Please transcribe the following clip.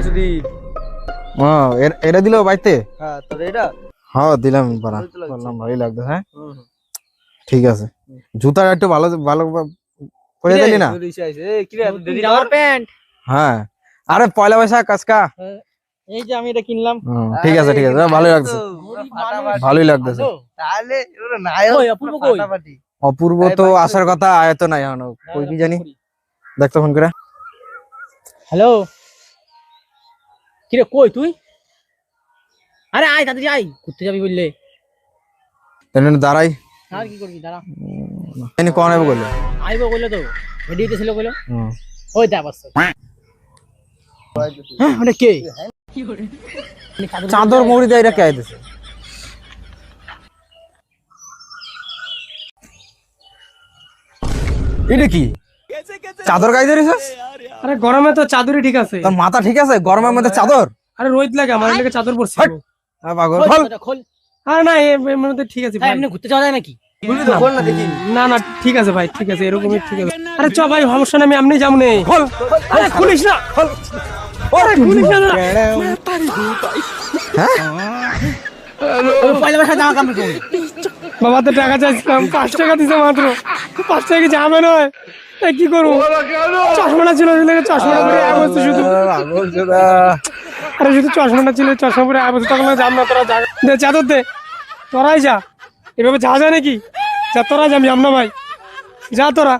কিছু দি এটা দিলো বাইতে হ্যাঁ তোর এটা হ্যাঁ দিলাম পারা বললাম ভালোই লাগতো হ্যাঁ ঠিক আছে জুতাটা একটু ভালো ভালো পরে দিলি না কি রে দিদি আমার প্যান্ট হ্যাঁ আরে পয়লা বৈশাখ আজকা এই যে আমি এটা কিনলাম ঠিক আছে ভালোই লাগছে ভালোই লাগতেছে তাহলে ওরে নায়ক অপূর্ব কই অপূর্ব তো আসার কথা আয়ত নাই এখন কই কি জানি দেখতো ফোন করে হ্যালো কি রে কই তুই আরে আয় তাড়াতাড়ি আয় ঘুরতে যাবি বললে তাহলে দাঁড়াই আর কি করবি দাঁড়া এনে কোন আইবো কইলো আইবো কইলো তো রেডিতে ছিল কইলো ওই দা বাস হ্যাঁ ওটা কে কি করে চাদর মুড়ি দেয় এটা কে আইতেছে এটা কি চাদর গায়ে দিছিস আরে গরমে তো চাদরই ঠিক আছে তোর মাথা ঠিক আছে গরমের মধ্যে চাদর আরে রোদ লাগে আমার লাগে চাদর পরছি হ্যাঁ পাগল খোল আরে না এর মধ্যে ঠিক আছে ভাই এমনি ঘুরতে যাওয়া যায় নাকি খোল না দেখি না না ঠিক আছে ভাই ঠিক আছে এরকমই ঠিক আছে আরে চ ভাই সমস্যা নেই আমি এমনি যাবো নে খোল আরে খুলিস না আরে খুলিস না হ্যাঁ পয়লা বৈশাখ জামা কাপড় কই বাবা তো টাকা চাইছিলাম 5 টাকা দিছে মাত্র 5 টাকা কি যাবে না তাই কি করব চশমাটা ছিল চশমাটা পরে আবছে শুধু পাগল জোদা আরে শুধু চশমাটা ছিল চশমা পরে আবছে তখন যাম না তোরা দে চাদর দে তোরাই যা এভাবে যা নাকি যা তোরা যাম না ভাই যা তোরা